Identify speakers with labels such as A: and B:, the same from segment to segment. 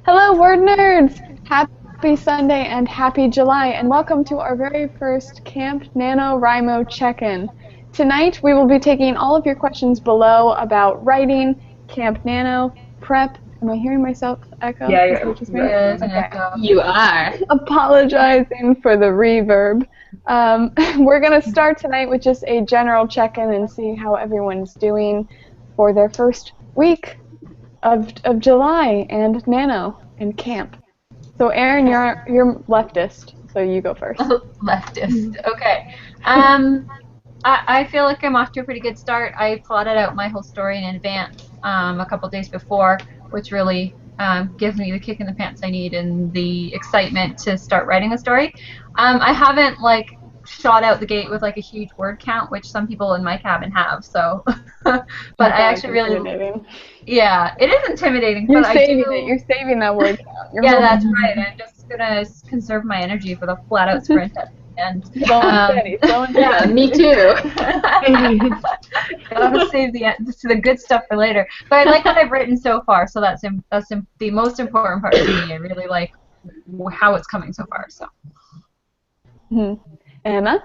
A: Hello, word nerds! Happy Sunday and happy July, and welcome to our very first Camp NaNoWrimo check-in. Tonight, we will be taking all of your questions below about writing, Camp Nano, prep. Am I hearing myself echo?
B: Yeah,
A: Is it just me?
C: There's an echo. You are.
A: Apologizing for the reverb. We're going to start tonight with just a general check-in and see how everyone's doing for their first week of July and Nano and camp. So Aaron, you're leftist, so you go first.
C: Leftist. Okay. I feel like I'm off to a pretty good start. I plotted out my whole story in advance a couple days before, which really gives me the kick in the pants I need and the excitement to start writing a story. I haven't shot out the gate with a huge word count, which some people in my cabin have. So, but I actually really, yeah, it is intimidating.
A: You're
C: but
A: saving it. You're saving that word count.
C: Yeah, that's right. I'm just gonna conserve my energy for the flat out sprint at the end.
A: Slow and steady.
C: Yeah, me too. I'll save the good stuff for later. But I like what I've written so far, so that's the most important part to me. I really like how it's coming so far. So.
A: Anna?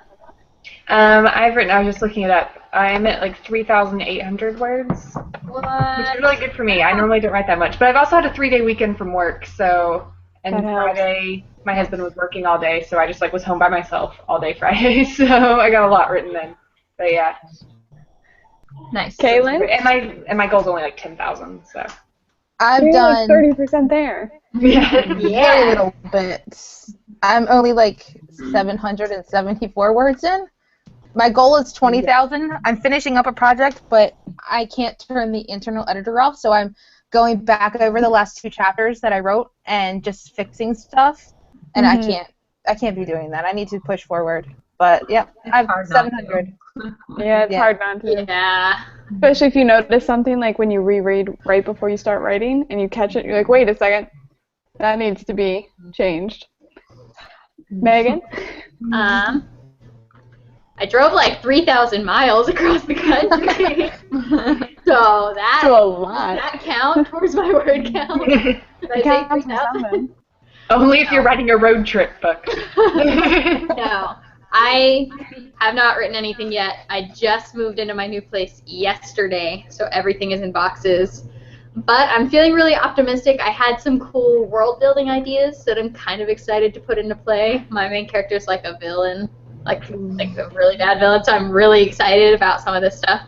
B: I was just looking it up. I'm at 3,800 words,
C: What?
B: which is really good for me. I normally don't write that much, but I've also had a 3-day weekend from work, and Friday my husband was working all day, so I just was home by myself all day Friday, so I got a lot written then. But yeah.
C: Nice.
A: Kaylin?
B: And my goal's only 10,000, so.
D: I've done
A: 30% there.
B: Yeah.
D: very little bits. I'm only 774 words in. My goal is 20,000. I'm finishing up a project, but I can't turn the internal editor off, so I'm going back over the last 2 chapters that I wrote and just fixing stuff. And I can't be doing that. I need to push forward. But yeah, I've 700.
A: Yeah, it's hard not to.
C: Yeah.
A: Especially if you notice something when you reread right before you start writing and you catch it, you're like, wait a second, that needs to be changed. Megan?
E: I drove 3,000 miles across the country. So
A: That's a lot.
E: that count towards my word count? Did I say 3,000?
B: Only if you're writing a road trip book.
E: No. I have not written anything yet. I just moved into my new place yesterday, so everything is in boxes. But I'm feeling really optimistic. I had some cool world-building ideas that I'm kind of excited to put into play. My main character is a villain, like a really bad villain, so I'm really excited about some of this stuff.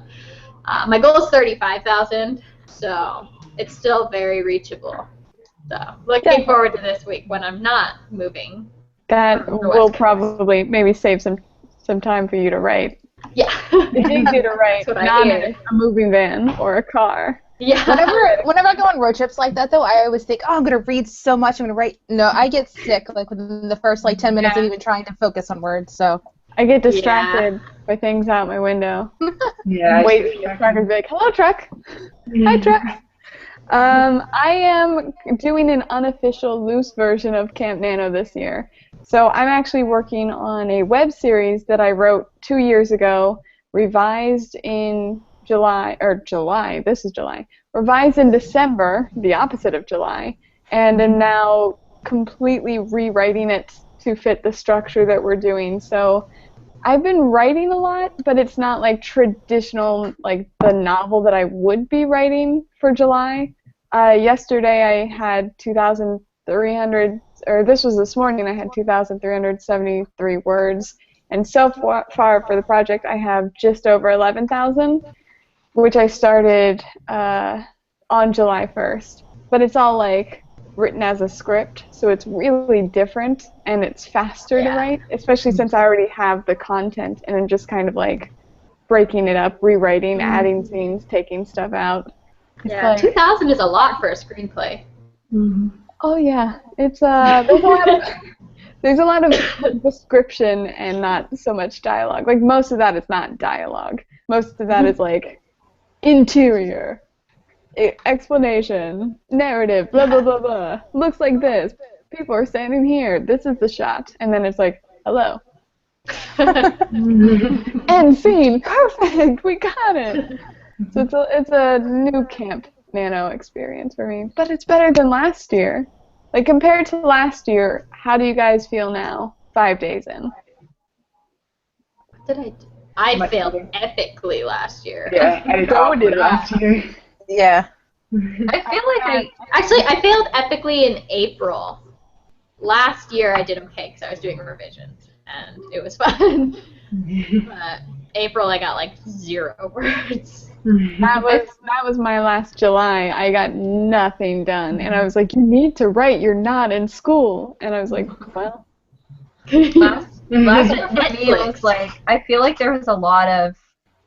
E: My goal is 35,000, so it's still very reachable. So looking forward to this week when I'm not moving.
A: That will probably maybe save some time for you to write.
E: Yeah.
A: It needs you to write, not
E: hear.
A: a moving van or a car.
E: Yeah.
D: Whenever I go on road trips like that, though, I always think, oh, I'm going to read so much, I'm going to write. No, I get sick within the first 10 minutes of even trying to focus on words, so.
A: I get distracted by things out my window.
B: Yeah.
A: Wait for the trucker to be like, hello, truck. Hi, truck. I am doing an unofficial loose version of Camp Nano this year. So I'm actually working on a web series that I wrote 2 years ago, revised in July, revised in December, the opposite of July, and am now completely rewriting it to fit the structure that we're doing. So I've been writing a lot, but it's not traditional, the novel that I would be writing for July. Yesterday I had 2,300, or this was this morning, I had 2,373 words. And so far for the project, I have just over 11,000, which I started on July 1st. But it's all written as a script, so it's really different and it's faster to write, especially since I already have the content and I'm just kind of breaking it up, rewriting, adding scenes, taking stuff out.
E: Yeah, 2,000 is a lot for a screenplay.
B: Mm-hmm.
A: Oh yeah, it's there's a lot of description and not so much dialogue. Most of that is not dialogue. Most of that is interior, explanation, narrative, blah blah blah blah. Looks like this. People are standing here. This is the shot, and then it's hello. End scene. Perfect. We got it. So it's a new camp Nano experience for me, but it's better than last year. Like, compared to last year, how do you guys feel now, 5 days in?
E: What did I do? I
B: Much
E: failed
B: better.
E: epically last year.
B: Yeah, I did
A: So
B: awfully
A: did I.
B: last year.
D: Yeah.
C: I feel like
E: Actually, I failed epically in April. Last year I did okay because I was doing revisions and it was fun. But April I got like 0 words.
A: That was my last July. I got nothing done, and I was like, "You need to write. You're not in school." And I was like, "Well."
C: last year for me
E: Netflix.
C: was like, I feel like there was a lot of,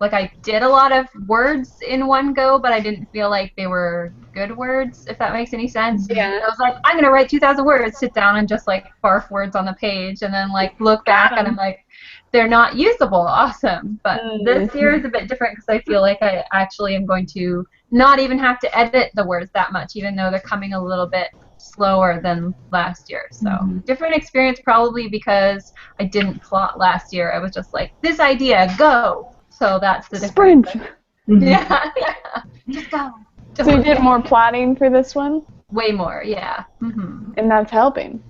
C: like, I did a lot of words in one go, but I didn't feel like they were good words, if that makes any sense.
A: Yeah.
C: I was like, I'm gonna write 2,000 words, sit down and just like barf words on the page, and then like look back and I'm like, they're not usable. Awesome. But this year is a bit different because I feel like I actually am going to not even have to edit the words that much, even though they're coming a little bit slower than last year. So different experience probably because I didn't plot last year. I was just like, this idea, go. So that's the difference.
A: Sprint.
C: Yeah. Just go.
A: So you did more plotting for this one,
C: Way more, yeah. Mm-hmm.
A: and that's helping.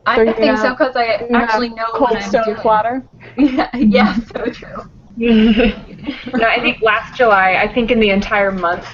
C: I
A: So
C: think so because I actually know what
A: Cold
C: I'm
A: Stone
C: doing.
A: plotter.
C: Yeah, so true.
B: No, I think last July, I think in the entire month,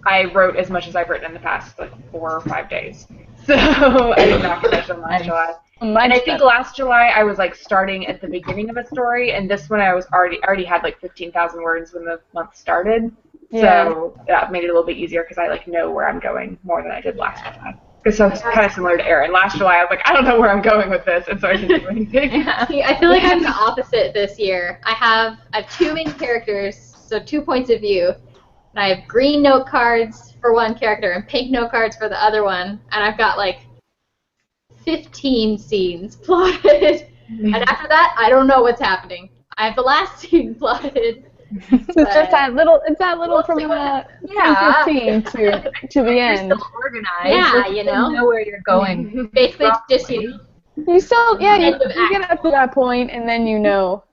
B: I wrote as much as I've written in the past like 4 or 5 days. So I did not finish them last July. And I think last July I was like starting at the beginning of a story, and this one I was already had like 15,000 words when the month started.
A: Yeah.
B: So that made it a little bit easier because I like know where I'm going more than I did last July. Because so it's kind of similar to Erin. Last July I was like, I don't know where I'm going with this, and so I didn't do anything.
E: See, I feel like I'm the opposite this year. I have 2 main characters, so 2 points of view. And I have green note cards for one character and pink note cards for the other one. And I've got like 15 scenes plotted. And after that, I don't know what's happening. I have the last scene plotted.
A: It's just that little. It's that little from
C: Yeah.
A: 15 to the
C: You're
A: end.
C: still organized.
E: Yeah,
C: You
E: you know.
C: know where you're going.
E: Basically, just
A: You still, yeah,
E: End of
A: you get up to that point, and then you know.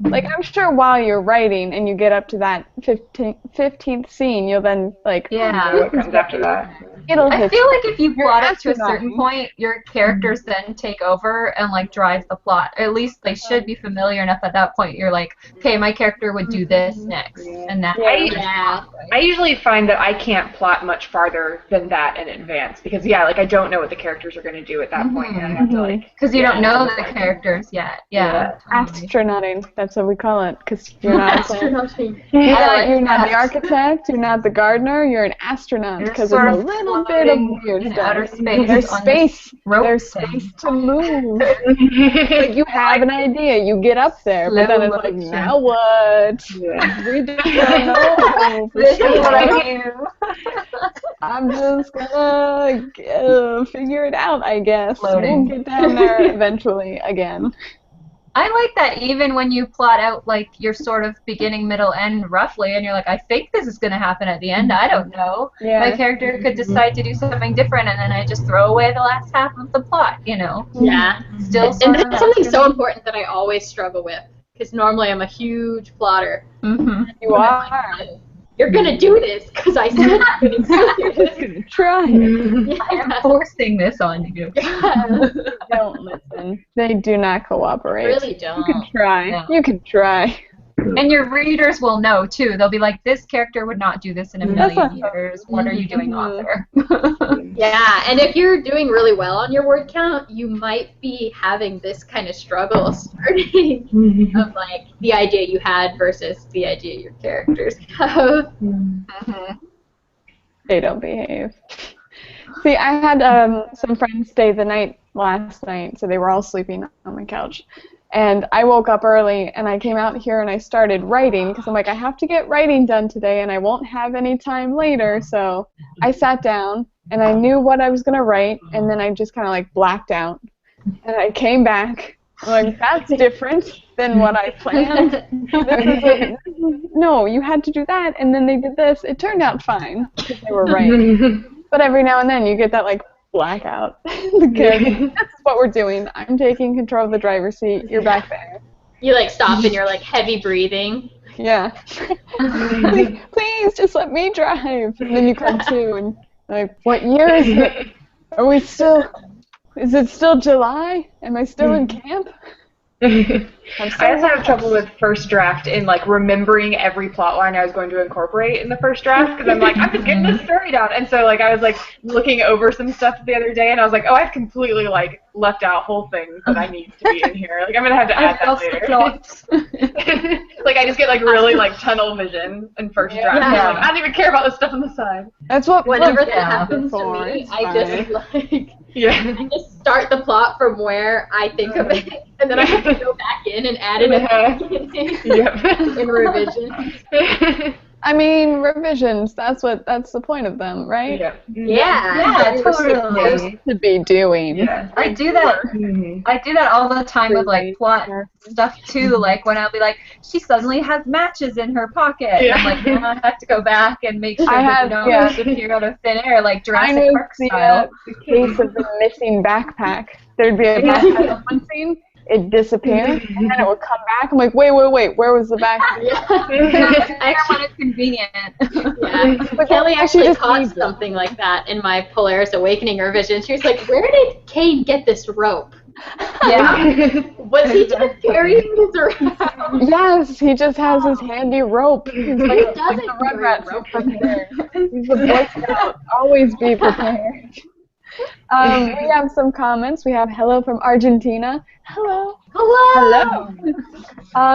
A: Like, I'm sure while you're writing and you get up to that 15th scene, you'll then, like,
C: Yeah.
B: What comes after that?
A: it'll
C: I
A: hit
C: feel
A: you.
C: like if you
A: You're
C: plot it to a certain
A: astronaut.
C: point, your characters then take over and like drive the plot. At least they should be familiar enough at that point. You're like, okay, my character would do this next, and that.
E: Yeah.
B: I usually find that I can't plot much farther than that in advance because like I don't know what the characters are going to do at that point, and I have to like
C: Because you don't
B: Yeah.
C: know the characers yet. Yeah. Totally.
A: Astronauting, that's what we call it, because you're not
E: Astronauting.
A: you're not the architect, you're not the gardener, you're an astronaut,
C: You're
A: because
C: sort
A: it's a
C: of
A: little bit of
C: floating
A: weird
C: in
A: stuff.
C: outer space.
A: There's
C: on
A: space.
C: this rope
A: There's
C: thing.
A: space to move. Like, you have an idea, you get up there, but then it's like,
C: motion.
A: now what?
B: Yeah.
A: We just don't know. for
C: This is
A: sure.
C: what I do.
A: I'm just gonna figure it out, I guess.
C: Floating.
A: We'll get down there eventually again.
C: I like that even when you plot out like your sort of beginning, middle, end roughly, and you're like, I think this is going to happen at the end. I don't know.
A: Yeah.
C: My character could decide to do something different, and then I just throw away the last half of the plot. You know.
E: Yeah.
C: Still.
E: And that's something so important that I always struggle with. Because normally I'm a huge plotter.
C: Mm-hmm.
A: You are.
E: You're going to do this because I said I'm going to do this.
A: Try it.
C: I am forcing this on you.
A: Don't listen. They do not cooperate.
E: Really don't.
A: You can try.
C: No.
A: You can try.
C: And your readers will know too. They'll be like, "This character would not do this in a
A: That's
C: million
A: not-
C: years. What are you doing, author?"
E: Yeah, and if you're doing really well on your word count, you might be having this kind of struggle starting of like the idea you had versus the idea your characters have.
A: They don't behave. See, I had some friends stay the night last night, so they were all sleeping on my couch. And I woke up early, and I came out here and I started writing, because I'm like, I have to get writing done today, and I won't have any time later. So I sat down, and I knew what I was going to write, and then I just kind of like blacked out. And I came back. I'm like, that's different than what I planned. No, you had to do that, and then they did this. It turned out fine, because they were right. But every now and then you get that like blackout. That's what we're doing. I'm taking control of the driver's seat. You're back there.
E: You like stop and you're like heavy breathing.
A: Yeah. Please, just let me drive. And then you come to and like, what year is it? Are we still? Is it still July? Am I still in camp?
B: I also have trouble with first draft in like remembering every plot line I was going to incorporate in the first draft because I'm like, I'm just getting this story down, and so like I was like looking over some stuff the other day and I was like, oh, I've completely like left out whole things that I need to be in here. Like I'm gonna have to add that later. Like I just get like really like tunnel vision in first draft.
C: Yeah.
B: Like, I don't even care about the stuff on the side.
A: That's what
E: Whenever that
A: yeah,
E: happens to
A: before,
E: me,
A: it's
E: I just like
B: Yeah.
E: I just start the plot from where I think of it, and then I have to go back in and add it in revision.
A: I mean, revisions, that's the point of them, right?
B: Yeah.
C: Yeah,
A: We're supposed
C: totally.
A: to be doing.
B: Yeah.
C: I do that. I do that all the time with like plot stuff too. Like when I'll be like, she suddenly has matches in her pocket.
B: Yeah.
C: And I'm like, now I have to go back and make sure
A: I
C: that
A: have-
C: they don't
A: yeah.
C: disappear out of thin air, like
A: I
C: Jurassic
A: know
C: Park style.
A: the case of the missing backpack. There'd be a backpack in one scene, it'd disappear, and then it would come back. I'm like, wait, where was the backpack?
C: When it's convenient.
E: Yeah.
A: But
E: Kelly
A: she
E: actually
A: just
E: caught
A: needs it.
E: something like that in my Polaris Awakening revision. She was like, where did Kane get this rope?
C: Yeah.
E: Was he just carrying this around?
A: Yes, he just has his handy rope. He's like,
E: He doesn't
A: the
E: carry
A: Rugrats
E: a rope.
A: prepared. He's a Boy Scout. Always be prepared. We have some comments. We have hello from Argentina. Hello.
E: Hello.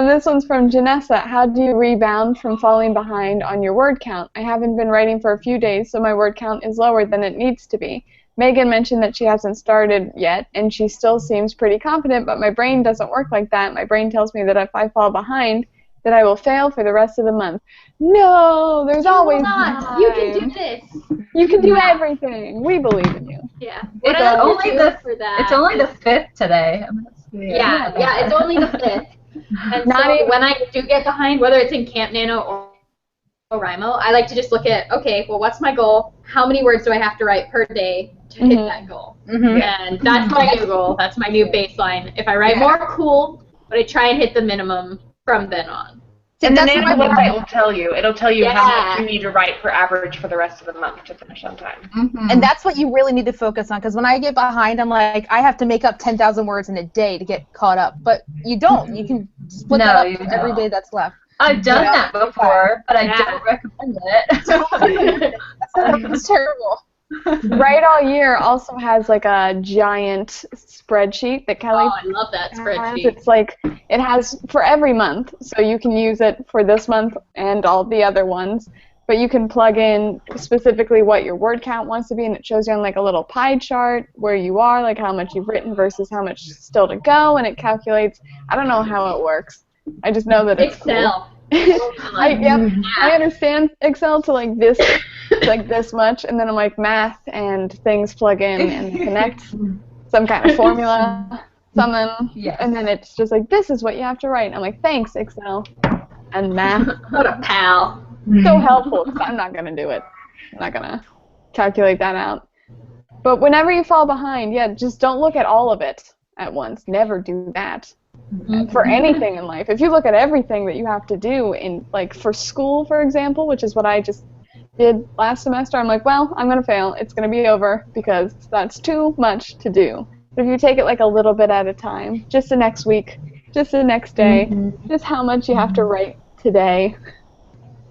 A: This one's from Janessa. How do you rebound from falling behind on your word count? I haven't been writing for a few days, so my word count is lower than it needs to be. Megan mentioned that she hasn't started yet, and she still seems pretty confident, but my brain doesn't work like that. My brain tells me that if I fall behind, that I will fail for the rest of the month. No, there's always time.
E: You can do this.
A: You can do everything. We believe in you.
E: Yeah.
C: It's
E: What I like
C: only
E: to do
C: the
E: for that
C: It's only the
E: is-
C: 5th today.
E: Yeah, it's only the 5th. And
A: Not
E: so
A: even-
E: when I do get behind, whether it's in Camp Nano or NaNoWrimo, I like to just look at, okay, well, what's my goal? How many words do I have to write per day to hit that goal? And that's my new goal. That's my new baseline. If I write more, cool, but I try and hit the minimum from then on.
B: And the
D: That's
B: Nano
D: what I-
B: website will tell you. It'll tell you how
E: Yeah.
B: much you need to write per average for the rest of the month to finish on time.
D: And that's what you really need to focus on, because when I get behind, I'm like, I have to make up 10,000 words in a day to get caught up. But you don't. You can split
C: No,
D: that up
C: you
D: for every
C: don't.
D: day that's left.
C: I've done that before, but I
E: Yeah.
C: don't recommend it.
D: It's terrible.
A: Write All Year also has like a giant spreadsheet that Kelly
E: Oh, I love that
A: has.
E: spreadsheet.
A: It's like, it has for every month, so you can use it for this month and all the other ones. But you can plug in specifically what your word count wants to be, and it shows you on like a little pie chart where you are, like how much you've written versus how much still to go, and it calculates. I don't know how it works. I just know that it's cool.
E: Excel.
A: I understand Excel to like this much, and then I'm like math and things plug in and connect some kind of formula, something,
C: Yes.
A: and then it's just like, this is what you have to write. I'm like, thanks, Excel and math.
E: What a pal.
A: So helpful, because I'm not gonna do it. I'm not gonna calculate that out. But whenever you fall behind, yeah, just don't look at all of it at once. Never do that. For anything in life. If you look at everything that you have to do in, like, for school, for example, which is what I just did last semester, I'm like, well, I'm going to fail. It's going to be over because that's too much to do. But if you take it, like, a little bit at a time, just the next week, just the next day, just how much you have to write today.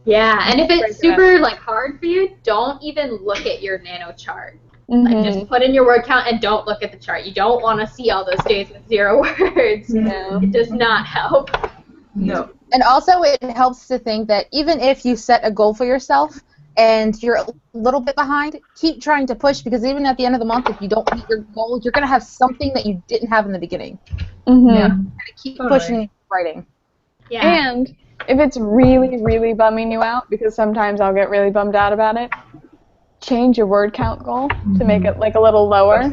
E: Yeah, and if it's super like hard for you, don't even look at your nano chart. Like, just put in your word count and don't look at the chart. You don't want to see all those days with 0 words.
A: No.
E: It does not help.
B: No.
D: And also, it helps to think that even if you set a goal for yourself and you're a little bit behind, keep trying to push, because even at the end of the month, if you don't meet your goal, you're going to have something that you didn't have in the beginning.
C: Yeah.
D: Keep
C: Totally.
D: pushing and writing.
E: Yeah.
A: And if it's really, really bumming you out, because sometimes I'll get really bummed out about it, change your word count goal to make it like a little lower.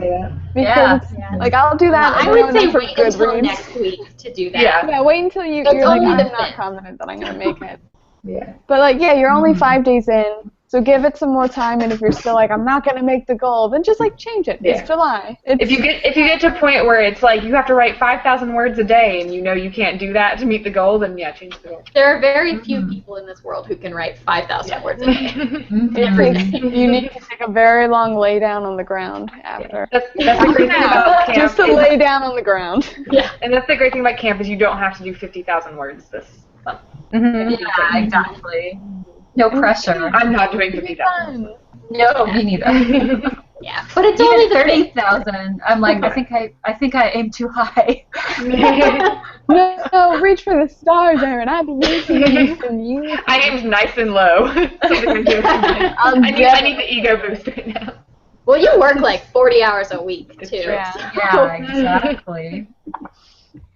A: Because like, I'll do that.
E: I
A: every
E: would
A: now and
E: say
A: then for
E: wait until
A: Goodreads.
E: next week to do that.
B: Yeah.
A: Yeah, wait until you're
E: It's
A: like,
E: only
A: I'm
E: the
A: not
E: fifth.
A: confident that I'm gonna make it.
B: Yeah.
A: But like, yeah, you're only 5 days in. So give it some more time, and if you're still like, I'm not gonna make the goal, then just like change it.
B: Yeah.
A: It's July.
B: If you get to a point where it's like you have to write 5,000 words a day, and you know you can't do that to meet the goal, then yeah, change the goal.
E: There are very few people in this world who can write 5,000 words a day.
A: You need to take a very long lay down on the ground after.
B: That's the great thing about camp.
A: Just to lay down on the ground.
E: Yeah.
B: And that's the great thing about camp is you don't have to do 50,000 words this month.
C: Yeah, exactly. No pressure.
B: I'm not doing 50,000.
C: No, me neither.
E: Yeah, but it's only
C: Even 30,000. I'm like, I think I aim too high.
A: No, reach for the stars, Aaron. I believe in you.
B: I aimed nice and low. I need the ego boost right now.
E: Well, you work like 40 hours a week too.
A: Yeah.
C: Yeah, exactly.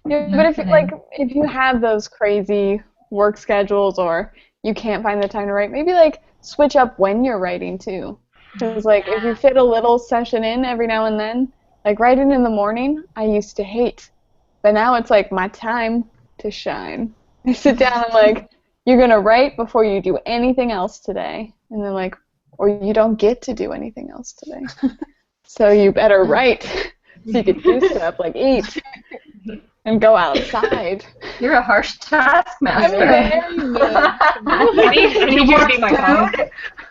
A: Yeah, but if you have those crazy work schedules or you can't find the time to write, maybe like switch up when you're writing too. Because like if you fit a little session in every now and then, like writing in the morning, I used to hate. But now it's like my time to shine. I sit down and like, you're gonna write before you do anything else today. And then like, or you don't get to do anything else today. So you better write so you can do stuff like eat and go outside.
C: You're a harsh taskmaster.
B: I need you to be my dog.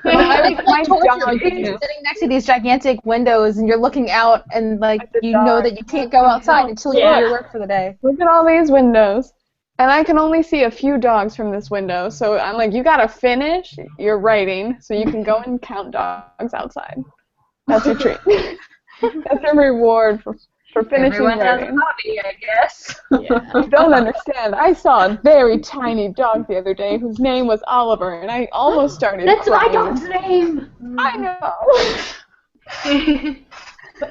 A: My dog,
D: You're sitting next to these gigantic windows and you're looking out and like you know that you can't go outside until you do your work for the day.
A: Look at all these windows. And I can only see a few dogs from this window. So I'm like, you gotta finish your writing so you can go and count dogs outside. That's your treat. That's your reward for finishing
C: Everyone has a
A: writing.
C: hobby, I guess.
E: Yeah.
A: You don't understand. I saw a very tiny dog the other day whose name was Oliver, and I almost started
E: That's
A: crying.
E: my dog's name.
A: I know.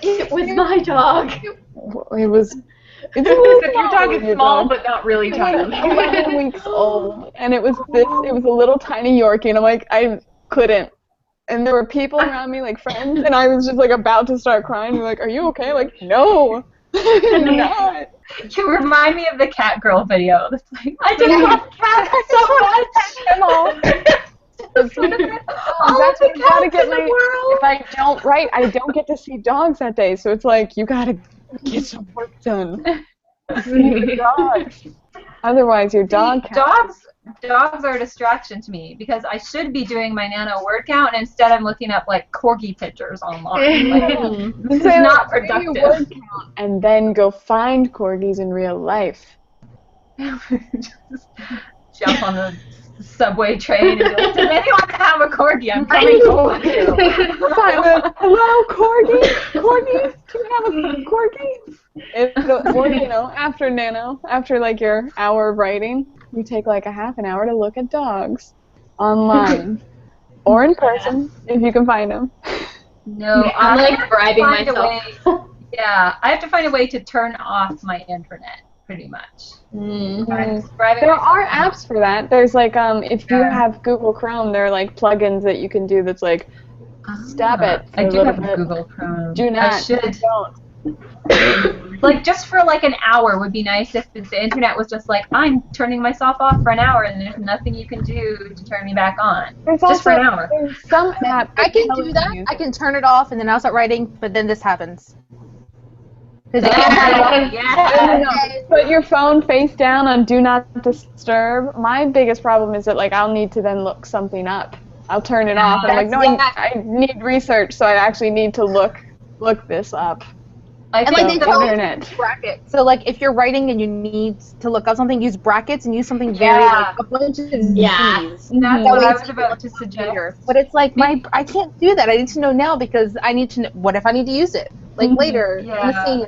E: It was my dog.
A: It was. It's
B: Your dog is small but not really tiny.
A: 11 weeks old, and it was a little tiny Yorkie, and I'm like, I couldn't. And there were people around me, like friends, and I was just like about to start crying. They're like, "Are you okay?" Like, no, I'm not.
C: You remind me of the cat girl video. It's like, I just love cats so much.
A: That's what you gotta get. If I don't write, I don't get to see dogs that day. So it's like you gotta get some work done. See the dogs. Otherwise, your dog.
C: Dogs are a distraction to me because I should be doing my nano word count and instead I'm looking up like corgi pictures online. Like, this is not productive.
A: Word count and then go find corgis in real life.
C: Just jump on the subway train and be like, does anyone have a corgi? I'm coming for you.
A: Hello, corgi? Corgi? Do you have a corgi? Or, you know, after like your hour of writing, you take like a half an hour to look at dogs online or in person if you can find them.
C: No,
E: I'm like bribing myself.
C: Yeah, I have to find a way to turn off my internet, pretty much.
A: There are apps for that. There's like if you have Google Chrome, there are like plugins that you can do that's like stop it for
C: I
A: a
C: do
A: little
C: have
A: bit.
C: Google Chrome.
A: Do not.
C: I should.
A: Don't.
C: Like just for like an hour would be nice if the internet was just like, I'm turning myself off for an hour and there's nothing you can do to turn me back on.
A: There's
C: Just
A: also,
C: for an hour.
A: There's some app.
D: I can do that. I can turn it off and then I'll start writing, but then this happens.
A: Put your phone face down on Do Not Disturb. My biggest problem is that like I'll need to then look something up. I'll turn it off. I'm like, no, I need research, so I actually need to look this up.
C: I
D: And
C: think
D: like they
C: the
D: don't brackets. So like if you're writing and you need to look up something, use brackets and use something very like a bunch of Z's.
C: that's
D: That
C: what
D: way
C: I
D: it's
C: was about to suggest.
D: But it's like I can't do that. I need to know now because I need to know what if I need to use it like later in the scene.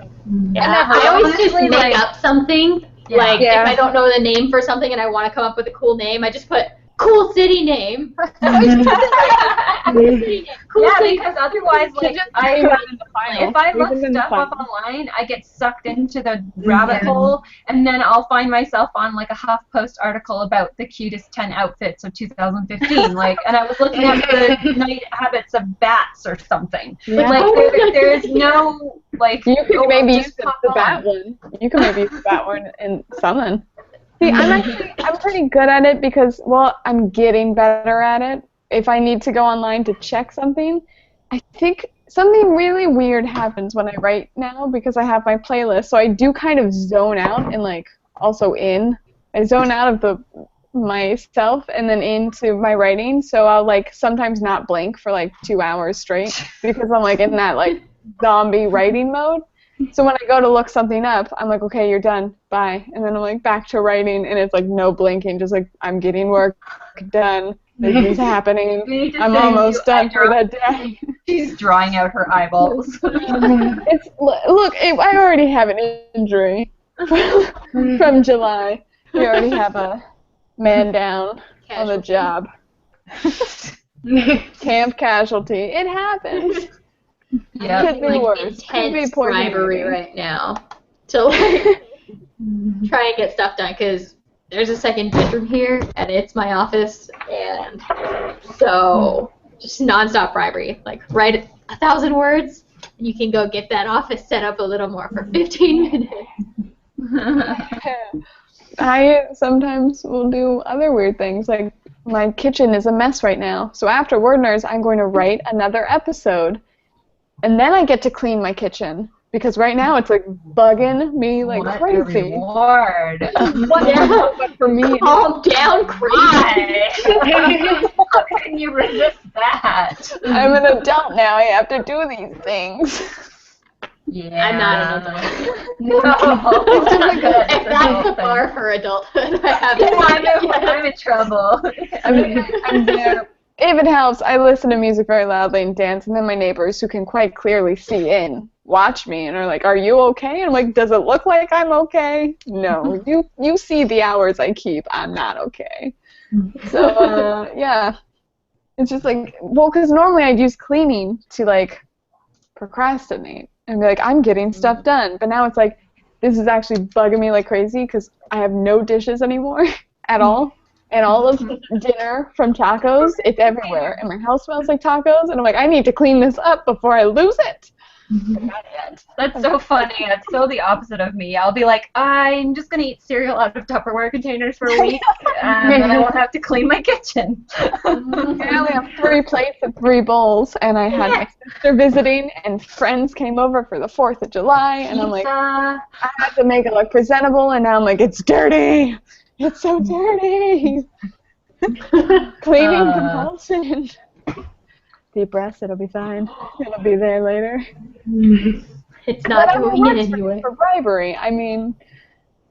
E: I always just make up something.
C: Yeah.
E: Like if I don't know the name for something and I want to come up with a cool name, I just put cool city name. Cool city name. Cool city.
C: Because otherwise, like, if I look stuff up online, I get sucked into the rabbit hole, and then I'll find myself on like a HuffPost article about the cutest 10 outfits of 2015. Like, and I was looking at the night habits of bats or something.
A: Yeah.
C: Like, there is no like.
A: You could maybe use
C: just pop
A: the
C: on.
A: bat one. You could maybe use the bat one in something. See, I'm pretty good at it because, well, I'm getting better at it. if I need to go online to check something, I think something really weird happens when I write now because I have my playlist. So I do kind of zone out and like also in. I zone out of the myself and then into my writing. So I'll like sometimes not blink for like 2 hours straight because I'm like in that like zombie writing mode. So when I go to look something up, I'm like, okay, you're done, bye. And then I'm like back to writing, and it's like no blinking, just like I'm getting work done. This is happening. I'm almost done for the day.
C: She's drawing out her eyeballs.
A: It's look, I already have an injury from July. We already have a man down on the job. Camp casualty. It happens.
C: Yeah.
A: Could be worse. Could be
E: Intense
A: poison
E: bribery
A: ivy.
E: right now to like try and get stuff done because there's a second bedroom here and it's my office, and so just nonstop bribery. Like write 1,000 words and you can go get that office set up a little more for 15 minutes.
A: I sometimes will do other weird things. Like my kitchen is a mess right now. So after Word Nerds, I'm going to write another episode. And then I get to clean my kitchen. Because right now it's like bugging me like
C: What
A: crazy.
C: a reward.
A: But for me,
E: Calm down, crazy.
C: How can you resist that?
A: I'm an adult now. I have to do these things.
C: Yeah.
E: I'm not an adult.
C: No.
E: If that's the bar for adulthood, I haven't.
C: I'm in trouble.
A: I'm there. If it helps, I listen to music very loudly and dance, and then my neighbors, who can quite clearly see in, watch me and are like, "Are you okay?" And I'm like, "Does it look like I'm okay?" No, you see the hours I keep. I'm not okay. So yeah, it's just like, well, because normally I'd use cleaning to like procrastinate and be like, I'm getting stuff done, but now it's like, this is actually bugging me like crazy because I have no dishes anymore at all. And all of dinner from tacos, it's everywhere. And my house smells like tacos. And I'm like, I need to clean this up before I lose it. Not yet.
C: That's so funny. That's so the opposite of me. I'll be like, I'm just going to eat cereal out of Tupperware containers for a week, and then I won't have to clean my kitchen.
A: I only have 3 plates and 3 bowls. And I had my sister visiting, and friends came over for the 4th of July. And I'm like, I have to make it look presentable. And now I'm like, it's dirty. It's so dirty. Cleaning compulsion. Deep breaths, it'll be fine. It'll be there later.
E: It's not going in anyway.
A: For bribery, I mean,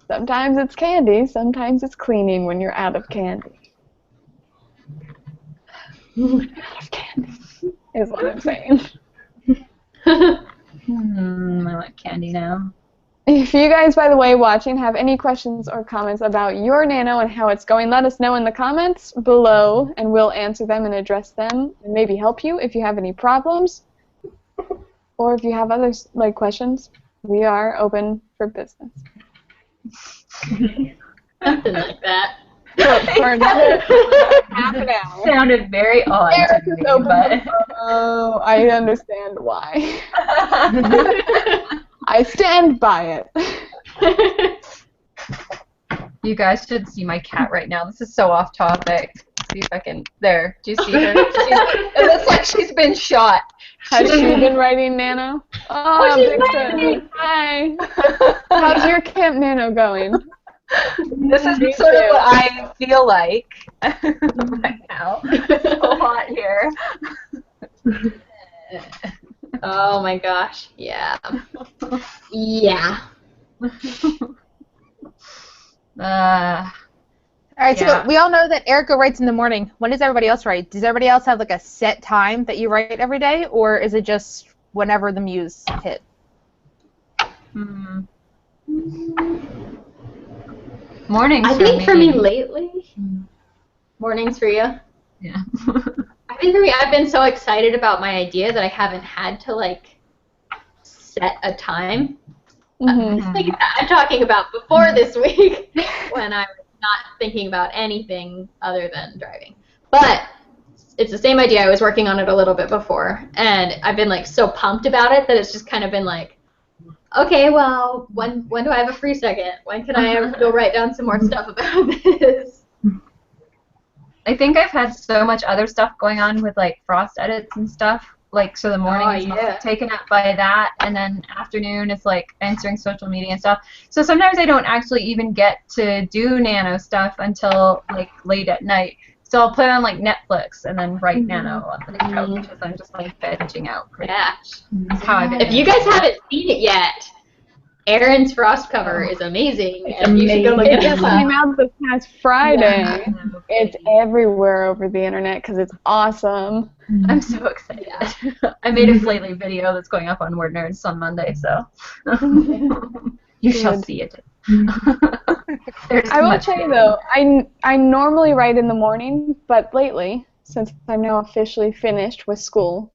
A: sometimes it's candy, sometimes it's cleaning when you're out of candy. Out of candy is what I'm saying.
C: I like candy now.
A: If you guys, by the way, watching, have any questions or comments about your Nano and how it's going, let us know in the comments below, and we'll answer them and address them, and maybe help you if you have any problems, or if you have other like questions. We are open for business.
E: Something like that.
A: For another half an hour.
C: Sounded very odd
A: Eric
C: to
A: is
C: me,
A: open
C: but...
A: Oh, I understand why. I stand by it.
C: You guys should see my cat right now. This is so off topic. See if I can... There. Do you see her? It looks like she's been shot.
A: Has she been writing Nano? Oh,
E: she's
A: Vixen. Hi. How's your Camp Nano going?
C: This is sort of what I feel like right now. It's so hot here.
E: Oh my gosh. Yeah. Yeah.
D: All right,
C: Yeah.
D: so we all know that Erica writes in the morning. When does everybody else write? Does everybody else have like a set time that you write every day, or is it just whenever the muse hit?
C: Mornings
E: I think for me lately, mornings for you.
C: Yeah.
E: I think for me, I've been so excited about my idea that I haven't had to like set a time. Like I'm talking about before this week when I was not thinking about anything other than driving. But it's the same idea. I was working on it a little bit before, and I've been like so pumped about it that it's just kind of been like, okay, well, when do I have a free second? When can I go write down some more stuff about this?
C: I think I've had so much other stuff going on with like frost edits and stuff. Like, so the morning is mostly taken up by that, and then afternoon is like answering social media and stuff. So sometimes I don't actually even get to do Nano stuff until like late at night. So I'll put on like Netflix and then write Nano on the couch because I'm just like vegging out.
E: Yeah.
C: That's how I
E: If you guys haven't seen it yet, Erin's frost cover is amazing. And you should go look
A: It
E: it
A: just
E: up.
A: came out this past Friday.
C: Yeah.
A: It's everywhere over the internet because it's awesome.
C: I'm so excited. I made a Flately video that's going up on Word Nerds on Monday, so you shall see it.
A: I will say though, I normally write in the morning, but lately, since I'm now officially finished with school,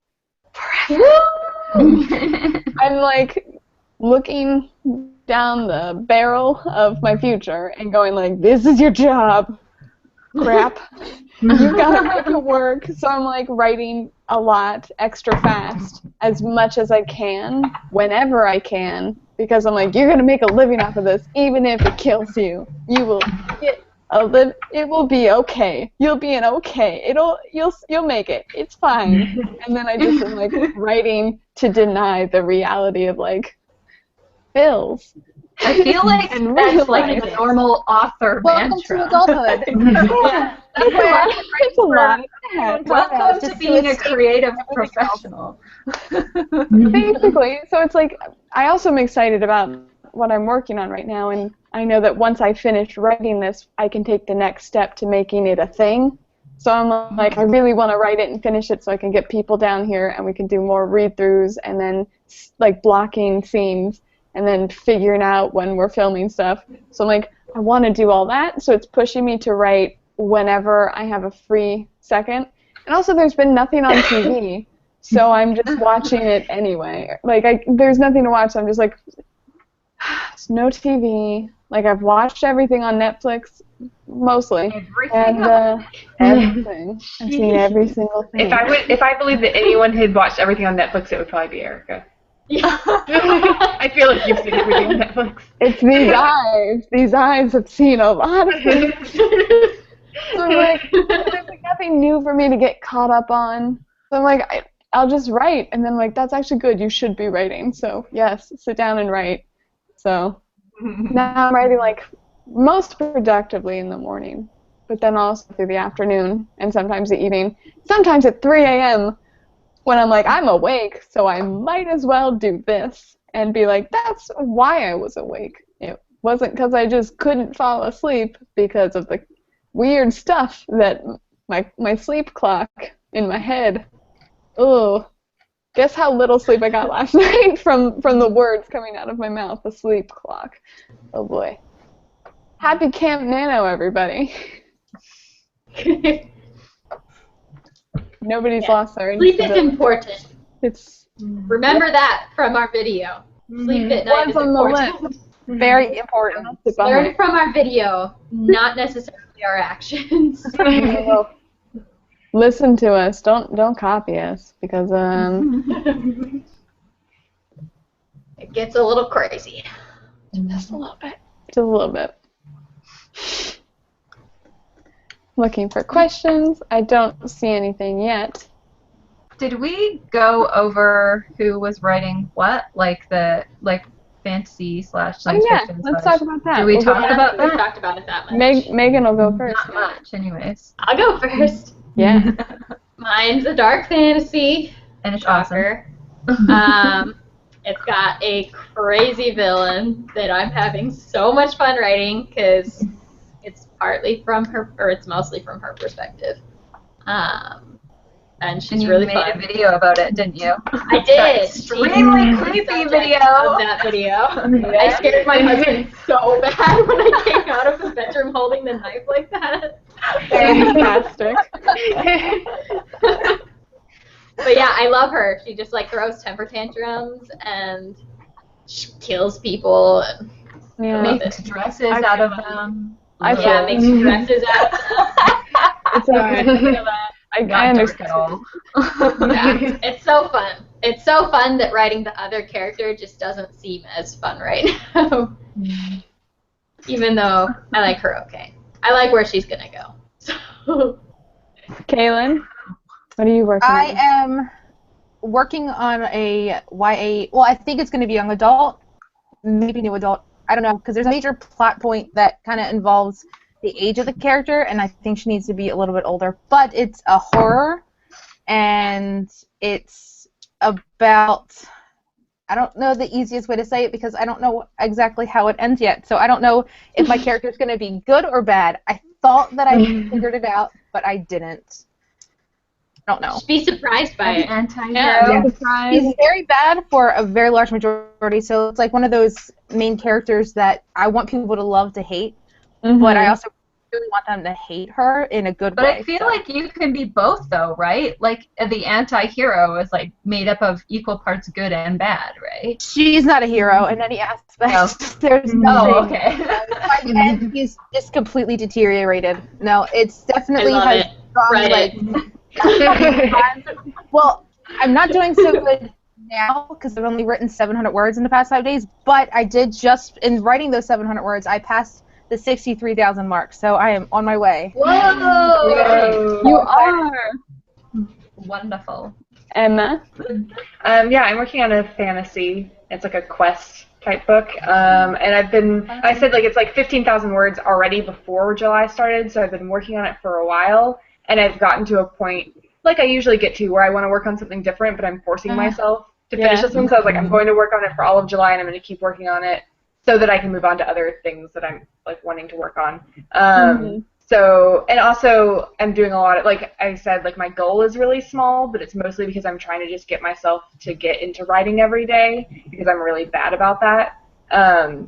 A: forever, I'm like looking down the barrel of my future and going like, this is your job. Crap. You've got to make it work. So I'm like writing a lot extra fast as much as I can, whenever I can, because I'm like, you're going to make a living off of this, even if it kills you. You will get it will be okay. You'll be an okay. You'll make it. It's fine. And then I just am like writing to deny the reality of like bills.
C: I feel like that's like a normal author
D: Welcome
C: mantra.
D: to adulthood.
A: Yeah. It's a lot.
C: Welcome to being a creative professional.
A: Basically, so it's like I also am excited about what I'm working on right now, and I know that once I finish writing this, I can take the next step to making it a thing. So I'm like, I really want to write it and finish it so I can get people down here and we can do more read-throughs and then like blocking scenes and then figuring out when we're filming stuff. So I'm like, I want to do all that, so it's pushing me to write whenever I have a free second. And also there's been nothing on TV, so I'm just watching it anyway. Like, there's nothing to watch, so I'm just like, there's no TV. Like, I've watched everything on Netflix, mostly. Everything. I've seen every single thing.
B: If I believed that anyone had watched everything on Netflix, it would probably be Erica. I feel like you've seen everything on Netflix.
A: It's these eyes. These eyes have seen a lot of things. So I'm like, there's like nothing new for me to get caught up on. So I'm like, I'll just write. And then like, that's actually good. You should be writing. So yes, sit down and write. So now I'm writing like most productively in the morning, but then also through the afternoon and sometimes the evening. Sometimes at 3 a.m. when I'm like, I'm awake, so I might as well do this and be like, that's why I was awake. It wasn't because I just couldn't fall asleep because of the weird stuff that my sleep clock in my head. Oh, guess how little sleep I got last night from the words coming out of my mouth, the sleep clock. Oh boy. Happy Camp Nano, everybody. Nobody's lost their
E: Sleep is important.
A: It's
E: Remember that from our video. Sleep at night is
A: on the
E: important.
A: list.
D: Very important.
E: Learn from our video, not necessarily our actions.
A: Listen to us. Don't copy us because
E: It gets a little crazy.
A: just a little bit. Just a little bit. Looking for questions. I don't see anything yet.
C: Did we go over who was writing what? Like the fantasy / science fiction?
A: Let's talk about that.
C: Did we talk about
E: We
C: that?
E: talked about it that much.
A: Megan will go first.
C: Not much, anyways.
E: I'll go first.
A: Yeah.
E: Mine's a dark fantasy.
C: And it's awesome.
E: It's got a crazy villain that I'm having so much fun writing because it's partly from her, or it's mostly from her perspective. And she's
C: you
E: really
C: made
E: fun.
C: a video about it, didn't you?
E: I did.
C: Extremely creepy video.
E: Of that video. I scared my husband so bad when I came out of his bedroom holding the knife like that.
A: Fantastic.
E: But yeah, I love her. She just like throws temper tantrums and she kills people. And
A: Yeah.
C: Makes dresses out of them.
E: makes dresses out of them.
A: It's okay. I understand.
C: At all.
E: Yeah, it's so fun. It's so fun that writing the other character just doesn't seem as fun right now. Even though I like her okay. I like where she's gonna go. So
A: Kaylin, what are you working
D: I
A: on?
D: am working on a YA. Well, I think it's going to be young adult, maybe new adult. I don't know, because there's a major plot point that kind of involves the age of the character, and I think she needs to be a little bit older. But it's a horror, and it's about. I don't know the easiest way to say it because I don't know exactly how it ends yet. So I don't know if my character is going to be good or bad. I thought that I figured it out, but I didn't. I don't know.
E: Just be surprised by it.
C: Anti-hero.
A: Surprise.
D: He's very bad for a very large majority, so it's like one of those main characters that I want people to love to hate, but I also really want them to hate her in a good
C: But
D: way.
C: I feel like you can be both, though, right? Like, the anti-hero is, like, made up of equal parts good and bad, right?
D: She's not a hero in any aspect.
C: No.
D: There's
C: Oh,
D: nothing.
C: okay.
D: By the end, he's just completely deteriorated. No, it's definitely
E: I love
D: has
E: it.
D: strong,
E: Reddit.
D: well, I'm not doing so good now because I've only written 700 words in the past 5 days, but I did just, in writing those 700 words, I passed the 63,000 mark, so I am on my way.
E: Whoa!
A: You are.
C: Wonderful.
A: Emma?
B: Yeah, I'm working on a fantasy. It's like a quest type book. And I said like it's like 15,000 words already before July started, so I've been working on it for a while, and I've gotten to a point, like I usually get to, where I want to work on something different, but I'm forcing myself to finish this one, so I was like, I'm going to work on it for all of July, and I'm going to keep working on it so that I can move on to other things that I'm like wanting to work on. So, and also I'm doing a lot of, like I said, like my goal is really small, but it's mostly because I'm trying to just get myself to get into writing every day because I'm really bad about that.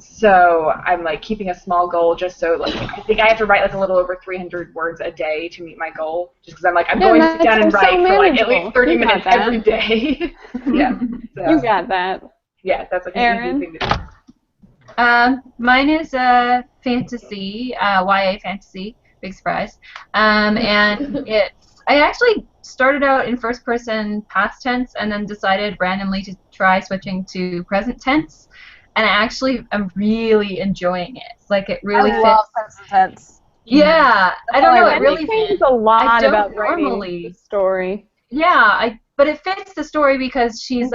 B: So I'm like keeping a small goal just so like I think I have to write like a little over 300 words a day to meet my goal just because I'm like I'm going to sit down and write for like at least 30 minutes every day. Yeah. So,
A: You got that.
B: yeah, that's like an
A: Erin?
B: easy thing to do.
C: Mine is a fantasy, YA fantasy. Big surprise. And I actually started out in first person past tense and then decided randomly to try switching to present tense. And I actually am really enjoying it. Like it really fits.
D: I love present tense.
C: Yeah, I don't know. It
A: It
C: really
A: changes a lot
C: don't
A: about
C: normally-
A: writing the story.
C: Yeah, but it fits the story because she's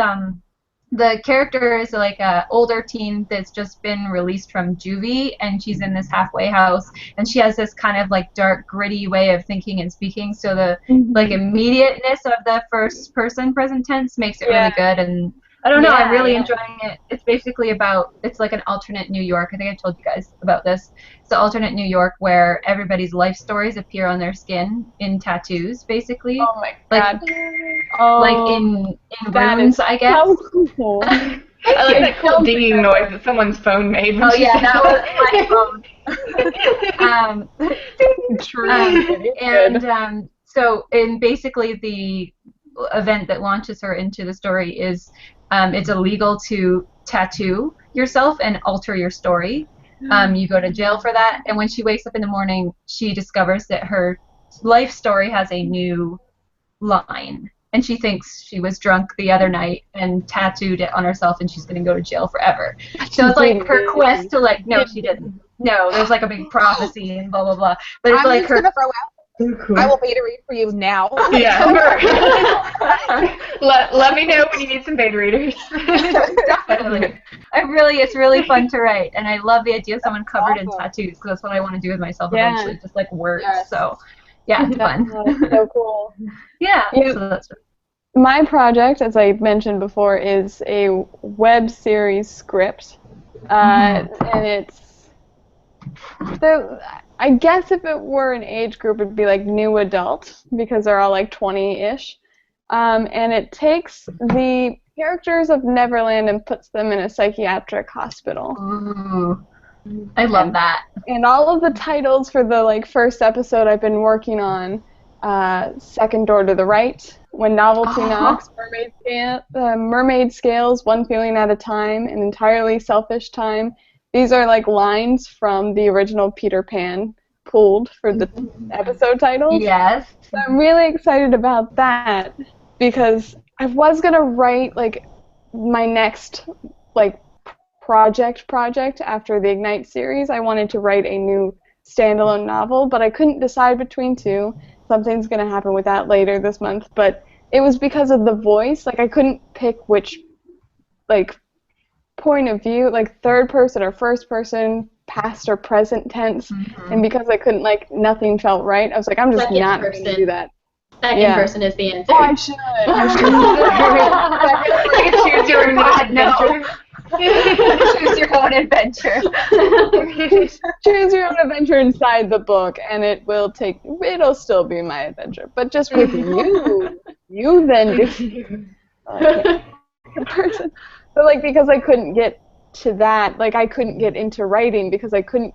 C: the character is like a older teen that's just been released from juvie, and she's in this halfway house, and she has this kind of like dark, gritty way of thinking and speaking. So the like immediateness of the first person present tense makes it really good, and I don't know, I'm really enjoying it. It's basically it's like an alternate New York. I think I told you guys about this. It's an alternate New York where everybody's life stories appear on their skin in tattoos, basically.
A: Oh my god.
C: Like in runes, I guess.
A: So cool.
B: I like that cool dinging noise that someone's phone made. When
C: Oh yeah,
B: said
C: that was my phone. So in basically the event that launches her into the story is it's illegal to tattoo yourself and alter your story. You go to jail for that, and when she wakes up in the morning, she discovers that her life story has a new line. And she thinks she was drunk the other night and tattooed it on herself, and she's going to go to jail forever. So it's like her quest to like, no, she didn't. No, there's like a big prophecy and blah, blah, blah. But it's like her...
D: Gonna throw out. I will beta read for you now.
B: Yeah. let me know when you need some beta readers.
C: Definitely. It's really fun to write, and I love the idea of someone covered in tattoos, because that's what I want to do with myself eventually, just like words.
D: Yes.
C: So, yeah, it's fun.
A: So cool.
C: Yeah.
A: Yeah.
C: So that's
A: My project, as I mentioned before, is a web series script, and it's I guess if it were an age group, it'd be like new adult because they're all like 20-ish, and it takes the characters of Neverland and puts them in a psychiatric hospital.
C: Ooh. I love that.
A: And all of the titles for the like first episode I've been working on, Second Door to the Right, When Novelty Knocks, Mermaid Scales, One Feeling at a Time, An Entirely Selfish Time. These are like lines from the original Peter Pan pulled for the episode titles.
C: Yes.
A: So I'm really excited about that because I was gonna write like my next like project after the Ignite series. I wanted to write a new standalone novel, but I couldn't decide between two. something's going to happen with that later this month, but it was because of the voice. Like, I couldn't pick which, like, point of view, like, third person or first person, past or present tense, and because I couldn't, like, nothing felt right, I was like, I'm just
E: Second
A: not going
E: person.
A: to do that.
E: Second person is the answer.
A: Oh, I should.
B: Like a choose your own adventure.
D: Choose your own adventure.
A: Choose your own adventure inside the book, and it'll still be my adventure, but just with you. You then do. Person. But, like, because I couldn't get to that, like, I couldn't get into writing because I couldn't,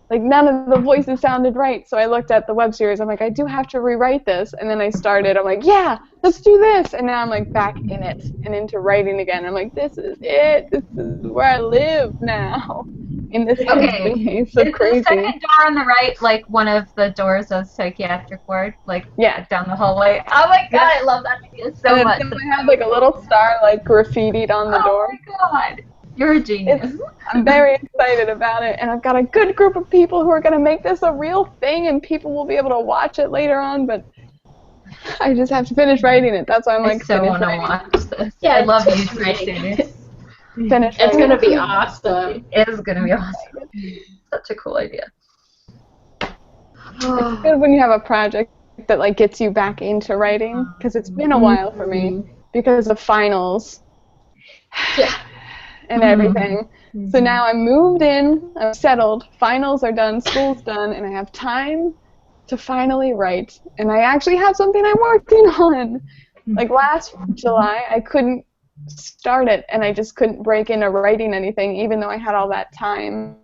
A: like, none of the voices sounded right. So I looked at the web series. I'm like, I do have to rewrite this. And then I started. I'm like, yeah, let's do this. And now I'm, like, back in it and into writing again. I'm like, this is it. This is where I live now. In this space. So
C: is
A: crazy.
C: the second door on the right, like, one of the doors of psychiatric ward? Like, down the hallway? Oh, my God, I love that idea so much.
A: And I have, like, a little star, like, graffitied on the door.
C: Oh, my God. You're a genius.
A: I'm very excited about it, and I've got a good group of people who are going to make this a real thing, and people will be able to watch it later on, but I just have to finish writing it. That's why I'm like,
C: I so want to watch this.
E: Yeah,
C: I love
E: finish
C: YouTube
E: writing.
C: series.
E: It's going to be awesome.
C: It is going to be awesome. Such a cool idea.
A: It's good when you have a project that, like, gets you back into writing, because it's been a while for me because of finals.
E: Yeah.
A: And everything. So now I'm moved in, I'm settled, finals are done, school's done, and I have time to finally write. And I actually have something I'm working on. Like, last July, I couldn't start it, and I just couldn't break into writing anything, even though I had all that time.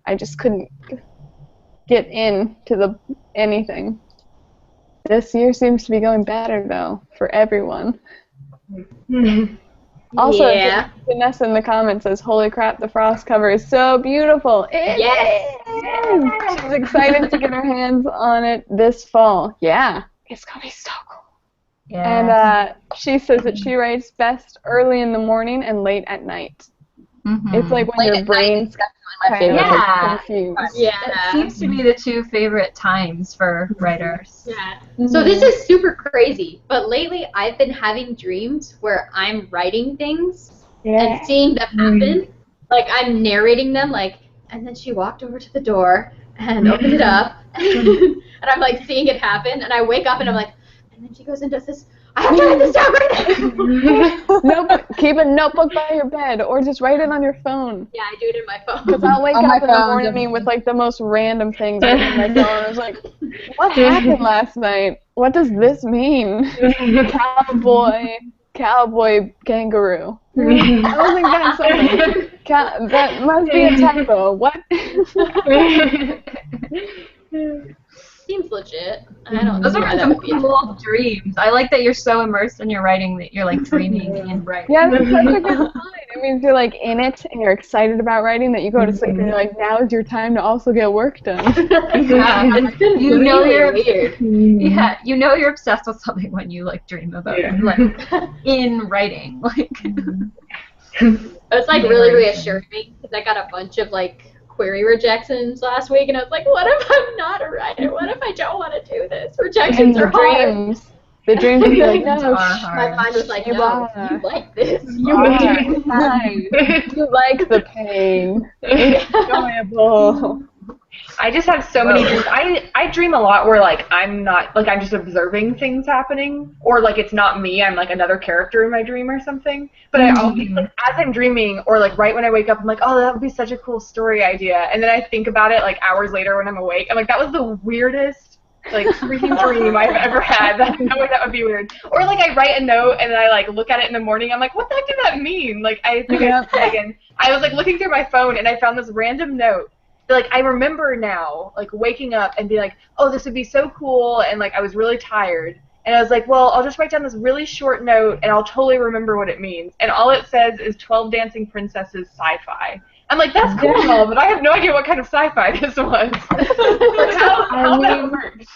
A: I just couldn't get into anything. This year seems to be going better, though, for everyone. Also, Vanessa in the comments says, holy crap, the frost cover is so beautiful.
E: Yes.
A: She's excited to get her hands on it this fall. Yeah. It's going to be so cool.
C: Yes.
A: And she says that she writes best early in the morning and late at night. It's like when your brain's kind of confused.
C: That seems to be the two favorite times for writers.
E: Yeah. So this is super crazy, but lately I've been having dreams where I'm writing things and seeing them happen. Like, I'm narrating them, like, and then she walked over to the door and opened it up, and I'm, like, seeing it happen, and I wake up and I'm like, and then she goes and does this. I have to write this down right now.
A: Keep a notebook by your bed, or just write it on your phone.
E: Yeah, I do it in my phone.
A: Because I'll wake up in the morning with, like, the most random things on my phone. I was like, what happened last night? What does this mean? Cowboy kangaroo. I don't think that's something. That must be a typo. What?
E: Seems legit. I don't.
C: Those are some cool dreams. I like that you're so immersed in your writing that you're, like, dreaming and writing.
A: Yeah, that's such a good sign. It means you're, like, in it and you're excited about writing, that you go to sleep and you're like, now is your time to also get work done.
C: Yeah.
E: You know you're weird.
C: Yeah, you know you're obsessed with something when you, like, dream about it, like, in writing. Like,
E: it's, like, really reassuring me because I got a bunch of, like, query rejections last week, and I was like, what if I'm not a writer? What if I don't want to do this? Rejections are hard.
A: The dreams are like, no,
E: my mind was like, no, you like this.
A: You like the pain. It's enjoyable.
B: I just have so many dreams. I dream a lot where, like, I'm not, like, I'm just observing things happening, or, like, it's not me, I'm, like, another character in my dream or something. But I always, like, as I'm dreaming, or, like, right when I wake up, I'm like, oh, that would be such a cool story idea. And then I think about it, like, hours later when I'm awake. I'm like, that was the weirdest, like, freaking dream I've ever had. There's no way that would be weird. Or, like, I write a note and then I, like, look at it in the morning. I'm like, what the heck did that mean? Like, I think I was, like, looking through my phone and I found this random note. Like, I remember now, like, waking up and being like, oh, this would be so cool, and, like, I was really tired. And I was like, well, I'll just write down this really short note, and I'll totally remember what it means. And all it says is 12 Dancing Princesses sci-fi. I'm like, that's cool and all, but I have no idea what kind of sci-fi this was. Like, how that works.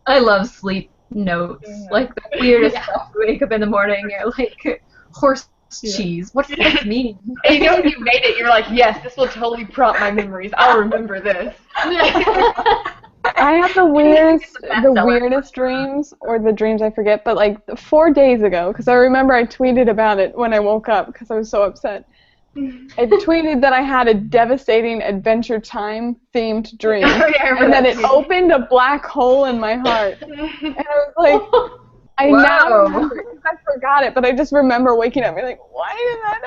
C: I love sleep notes. Like, the weirdest stuff. You wake up in the morning, you're like, horse cheese. What does this mean?
B: And you know when you made it, you're like, yes, this will totally prompt my memories. I'll remember this.
A: I have the weirdest dreams, or the dreams I forget, but like 4 days ago, because I remember I tweeted about it when I woke up because I was so upset. I tweeted that I had a devastating Adventure Time themed dream, and that it opened a black hole in my heart. And I was like, I now remember, because I forgot it, but I just remember waking up and being like, why did that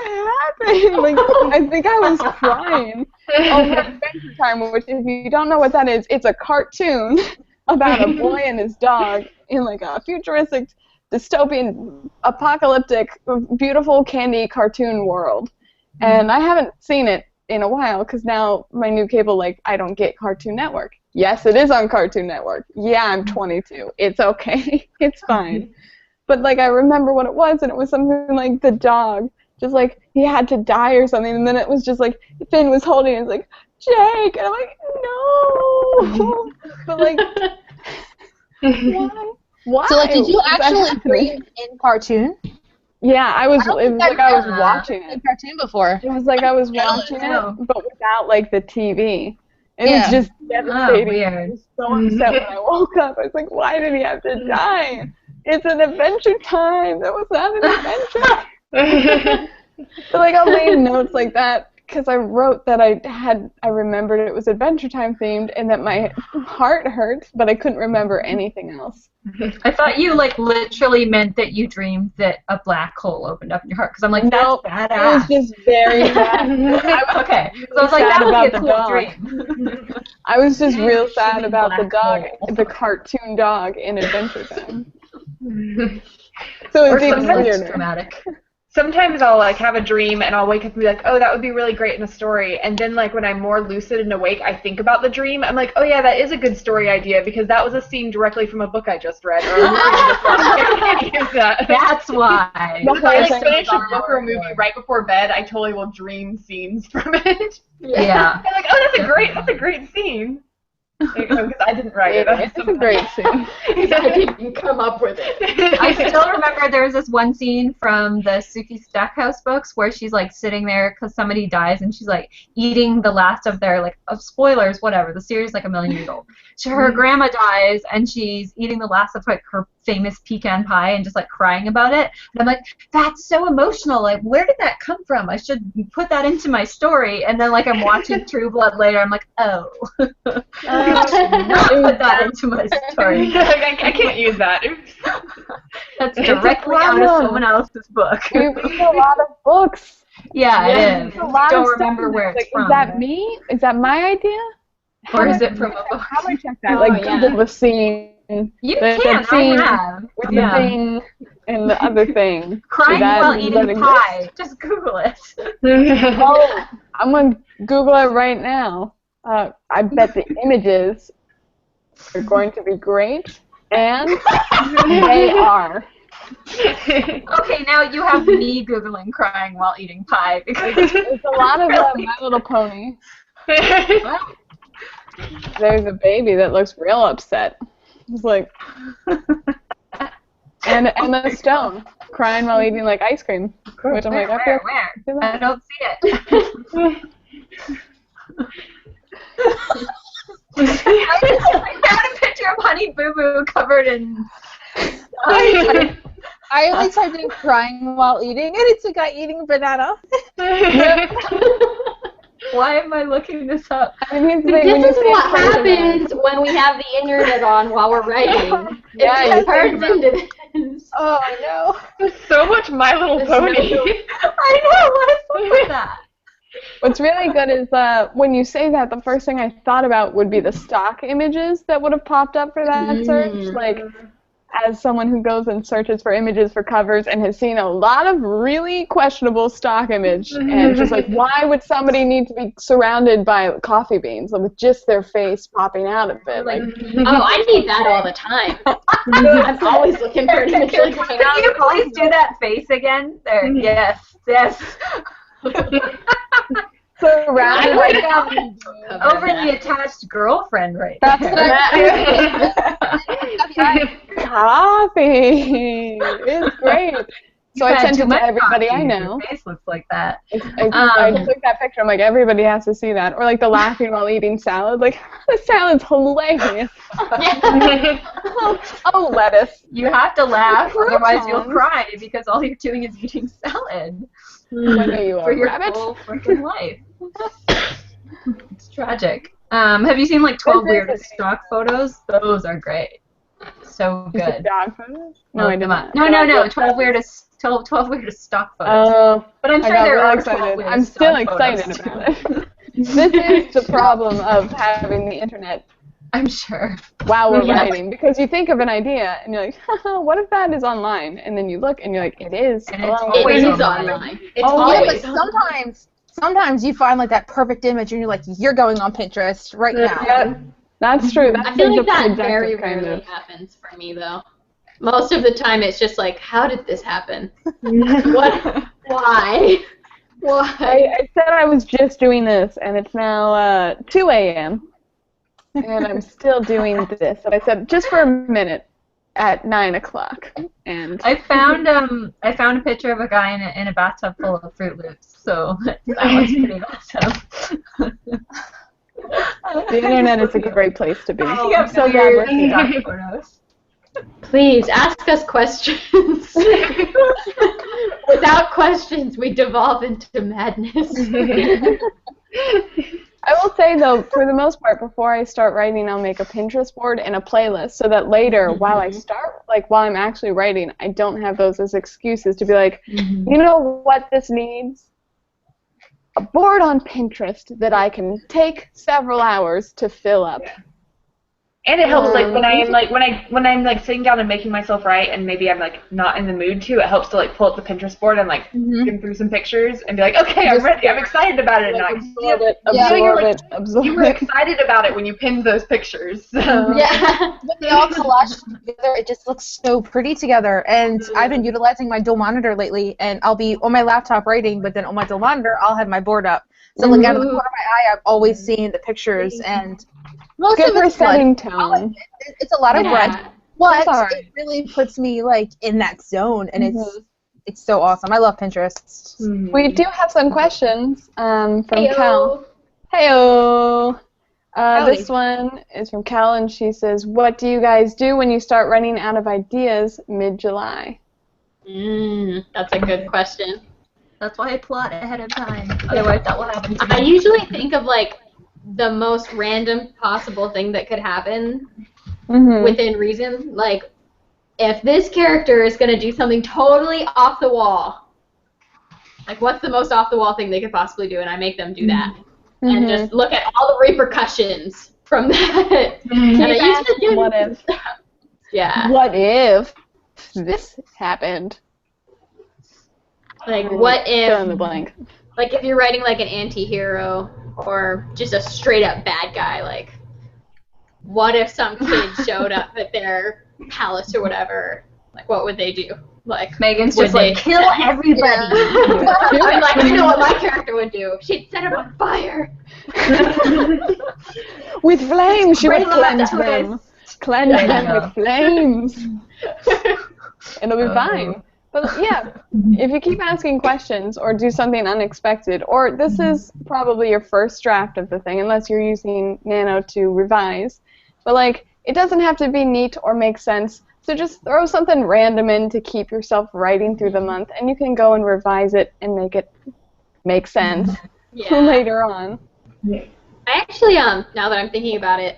A: happen? Like, I think I was crying over Adventure Time, which, if you don't know what that is, it's a cartoon about a boy and his dog in like a futuristic, dystopian, apocalyptic, beautiful candy cartoon world. And I haven't seen it in a while because now my new cable, like, I don't get Cartoon Network. Yes, it is on Cartoon Network. Yeah, I'm 22. It's okay. It's fine. But, like, I remember what it was, and it was something like the dog. Just, like, he had to die or something, and then it was just, like, Finn was holding it, and it's like, Jake! And I'm like, no! But, like, why? Why?
D: So, like, did you actually dream in cartoon?
A: Yeah, it was like I was watching it.
D: Cartoon before.
A: It was like I was watching it, but without like the TV. It was just devastating.
C: Weird.
A: I was so upset when I woke up. I was like, why did he have to die? It's an Adventure Time. That was not an adventure. So like I'll leave notes like that because I wrote that I remembered it was Adventure Time themed and that my heart hurt, but I couldn't remember anything else.
C: I thought you like literally meant that you dreamed that a black hole opened up in your heart because I'm like, that's badass.
A: It was just very sad.
C: Okay, so I was like, that would be a cool dream.
A: I was just real sad about the dog, the cartoon dog in Adventure Time. So it's even weirder.
C: Dramatic.
B: Sometimes I'll like have a dream and I'll wake up and be like, oh, that would be really great in a story. And then like when I'm more lucid and awake, I think about the dream. I'm like, oh yeah, that is a good story idea because that was a scene directly from a book I just read or a movie I just read. I can't use that.
C: That's why.
B: If I like finish a book or a movie right before bed, I totally will dream scenes from it.
C: Yeah.
B: I'm like, oh, that's a great scene. Because I didn't write it.
A: It's a great scene.
E: I didn't come up with it.
C: I still remember there was this one scene from the Suki Stackhouse books where she's like sitting there because somebody dies and she's like eating the last of their like spoilers, whatever. The series is like 1,000,000 years old. So her grandma dies and she's eating the last of like her famous pecan pie and just like crying about it. And I'm like, that's so emotional. Like, where did that come from? I should put that into my story. And then like I'm watching True Blood later. I'm like, oh. Not put that into my story.
B: I can't use that.
C: That's directly out of someone else's book.
A: We read a lot of books.
C: Yeah, it is.
A: I
C: don't remember where it's from.
A: Is that me? Is that my idea?
C: Or is it from a book?
A: How do I check that? Like Google the scene.
C: You
A: the
C: can.
A: scene
C: I have.
A: with the thing and the other thing.
C: Crying while eating pie. Just Google it.
A: Oh, I'm going to Google it right now. I bet the images are going to be great, and they are.
C: Okay, now you have me Googling crying while eating pie because
A: There's a lot of My Little Pony. There's a baby that looks real upset. It's like, and Emma Stone crying while eating like ice cream, which I'm like,
C: where? I don't see it. I found a picture of Honey Boo Boo covered in.
D: I only typed in crying while eating, and it's a guy eating a banana.
C: Why am I looking this up?
E: This is what happens when we have the internet on while we're writing. It turns into this.
D: Oh, no.
B: There's so much My Little Pony.
C: I know, what is up with that?
A: What's really good is when you say that, the first thing I thought about would be the stock images that would have popped up for that search. Like, as someone who goes and searches for images for covers and has seen a lot of really questionable stock image, and just like, why would somebody need to be surrounded by coffee beans with just their face popping out of it? Like,
E: oh, I need that all the time. I'm always looking for an image like that.
C: Can you please do that face again? There, yes.
A: surrounded by
C: over the attached girlfriend right
D: That's
C: there.
A: coffee. It's great. So I sent it to everybody I know.
C: Your face looks like that.
A: I took that picture. I'm like, everybody has to see that. Or like the laughing while eating salad. Like, the salad's hilarious. oh, lettuce.
C: You have to laugh, otherwise you'll cry because all you're doing is eating salad.
A: What are you,
C: for
A: a
C: your
A: rabbit?
C: whole freaking life. It's tragic. Have you seen like 12 weirdest stock photos? Those are great. So good.
A: Dog photos? No, I did not.
C: No. 12 weirdest stock photos. But I'm sure there are
A: excited.
C: 12 weirdest
A: I'm still
C: stock
A: excited
C: photos,
A: about it. This is the problem of having the internet
C: I'm sure.
A: while we're writing, because you think of an idea and you're like, haha, what if that is online? And then you look and you're like, it is.
C: And it's
E: Always
C: always
E: online. It's
D: Yeah,
E: always
D: but sometimes you find like that perfect image and you're like, you're going on Pinterest right now.
A: Yeah, that's true. That's
E: I feel like
A: the
E: that
A: projective
E: very
A: kind
E: rarely
A: of.
E: happens for me, though. Most of the time, it's just like, how did this happen? What? Why? Why?
A: I said I was just doing this, and it's now 2 a.m. and I'm still doing this. And I said just for a minute at 9 o'clock. And
C: I found a picture of a guy in a bathtub full of Fruit Loops, so that was pretty awesome.
A: the internet is a great place to be.
C: I'm so glad we're seeing stock photos.
E: Please ask us questions. Without questions, we devolve into madness.
A: I will say, though, for the most part, before I start writing, I'll make a Pinterest board and a playlist so that later, while I'm actually writing, I don't have those as excuses to be like, you know what this needs? A board on Pinterest that I can take several hours to fill up.
B: And it helps when I'm sitting down and making myself write, and maybe I'm like not in the mood to. It helps to like pull up the Pinterest board and like skim through some pictures and be like, okay, I'm ready. I'm excited about it.
A: Like,
B: And you were excited about it when you pinned those pictures. So.
E: Yeah.
D: When they all collage together, it just looks so pretty together. And I've been utilizing my dual monitor lately, and I'll be on my laptop writing, but then on my dual monitor, I'll have my board up. So like out of the corner of my eye, I'm always seeing the pictures, and most
A: Good
D: of it's
A: setting
D: blood.
A: tone.
D: It's a lot of
E: Yeah.
D: bread, but
A: right.
D: it really puts me like in that zone, and it's so awesome. I love Pinterest.
A: We do have some questions from
E: Heyo.
A: Cal. Heyo.
D: Howdy.
A: This one is from Cal, and she says, "What do you guys do when you start running out of ideas mid-July?"
E: That's a good question.
C: That's why I plot ahead of time. Otherwise, that will happen to me.
E: I usually think of like the most random possible thing that could happen within reason. Like, if this character is going to do something totally off the wall, like what's the most off the wall thing they could possibly do, and I make them do that. And just look at all the repercussions from that. And I usually do
A: What if?
E: Yeah.
A: What if this happened?
E: Like, what if...
A: Fill in the blank.
E: Like, if you're writing, like, an anti-hero or just a straight-up bad guy, like, what if some kid showed up at their palace or whatever? Like, what would they do? Like,
C: Megan's
E: would
C: just like,
E: they-
C: kill everybody.
E: I'm like, I know what my character would do. She'd set him on fire.
A: With flames, she would
E: Bring them up
A: cleanse
E: to
A: them. Cleanse them with flames. And it'll be fine. But yeah, if you keep asking questions or do something unexpected, or this is probably your first draft of the thing, unless you're using Nano to revise, but like, it doesn't have to be neat or make sense, so just throw something random in to keep yourself writing through the month, and you can go and revise it and make it make sense later on.
E: I actually, now that I'm thinking about it,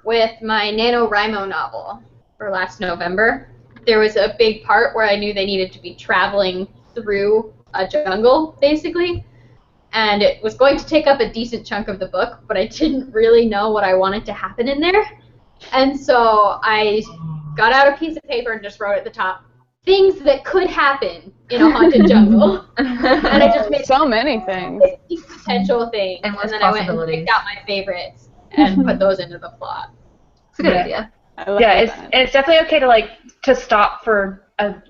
E: with my NaNoWrimo novel for last November, there was a big part where I knew they needed to be traveling through a jungle, basically, and it was going to take up a decent chunk of the book, but I didn't really know what I wanted to happen in there, and so I got out a piece of paper and just wrote at the top, things that could happen in a haunted jungle, and I just made
A: So many things.
E: 50 potential things,
C: And
E: and then I went and picked out my favorites and put those into the plot.
C: It's a good idea.
A: I like that.
B: It's definitely okay to stop for an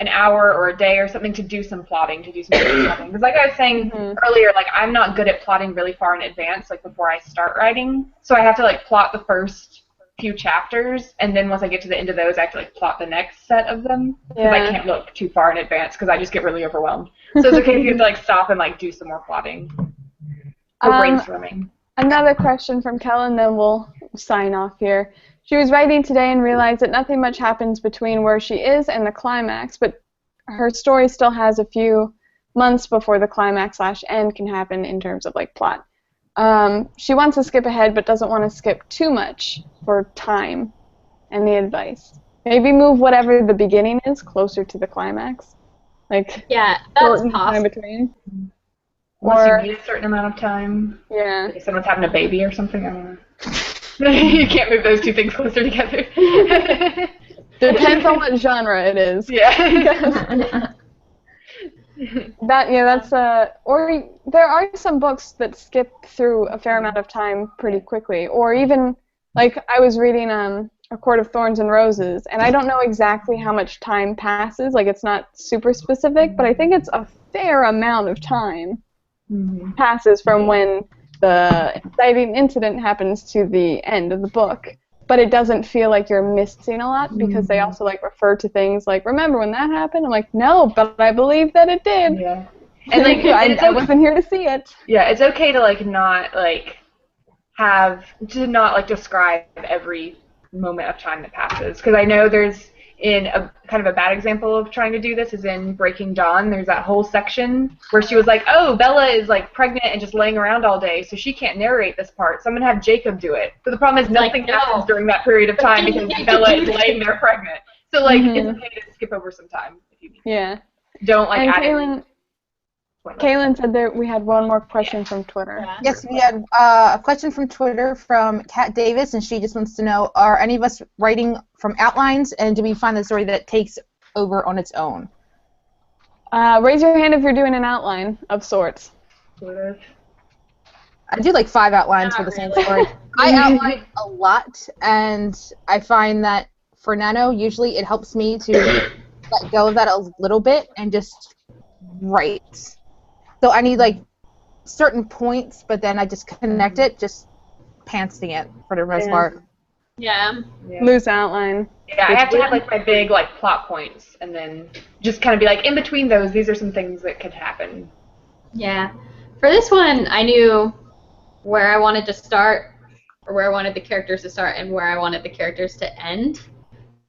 B: hour or a day or something to do some plotting, because like I was saying earlier, like I'm not good at plotting really far in advance, like before I start writing, so I have to like plot the first few chapters, and then once I get to the end of those, I have to like plot the next set of them because I can't look too far in advance because I just get really overwhelmed. So it's okay if you have to like stop and like do some more plotting or brainstorming.
A: Another question from Kellen, then we'll sign off here. She was writing today and realized that nothing much happens between where she is and the climax, but her story still has a few months before the climax/end can happen in terms of like plot. She wants to skip ahead but doesn't want to skip too much for time and the advice. Maybe move whatever the beginning is closer to the climax. Like,
E: yeah, that's
A: time
E: possible.
A: between.
B: Unless you need a certain amount of time.
A: Yeah.
B: Like if someone's having a baby or something, I don't know. You can't move those two things closer together.
A: Depends on what genre it is.
B: Yeah.
A: That's or there are some books that skip through a fair amount of time pretty quickly, or even like I was reading A Court of Thorns and Roses, and I don't know exactly how much time passes, like it's not super specific, but I think it's a fair amount of time passes from when the inciting incident happens to the end of the book. But it doesn't feel like you're missing a lot because they also like refer to things like, remember when that happened? I'm like, no, but I believe that it did.
B: Yeah.
A: And like I wasn't here to see it.
B: Yeah, it's okay to like not like not describe every moment of time that passes, because I know there's in a kind of a bad example of trying to do this is in Breaking Dawn. There's that whole section where she was like, oh, Bella is like pregnant and just laying around all day, so she can't narrate this part, so I'm gonna have Jacob do it. But the problem is nothing happens during that period of time because Bella is laying there pregnant. So like it's okay to skip over some time if you need to.
A: Yeah.
B: Don't like add
A: Kaylin said that we had one more question from Twitter.
E: Yeah.
D: Yes, we had a question from Twitter from Kat Davis, and she just wants to know, are any of us writing from outlines, and do we find the story that takes over on its own?
A: Raise your hand if you're doing an outline of sorts.
B: Sort of.
D: I do like 5 outlines for the same story. I outline a lot, and I find that for Nano, usually it helps me to let go of that a little bit and just write. So I need like certain points, but then I just connect it, just pantsing it for the most part.
E: Yeah.
A: Loose outline.
B: Yeah, I have to have like my big like plot points, and then just kind of be like, in between those, these are some things that could happen.
E: Yeah. For this one, I knew where I wanted to start, or where I wanted the characters to start, and where I wanted the characters to end.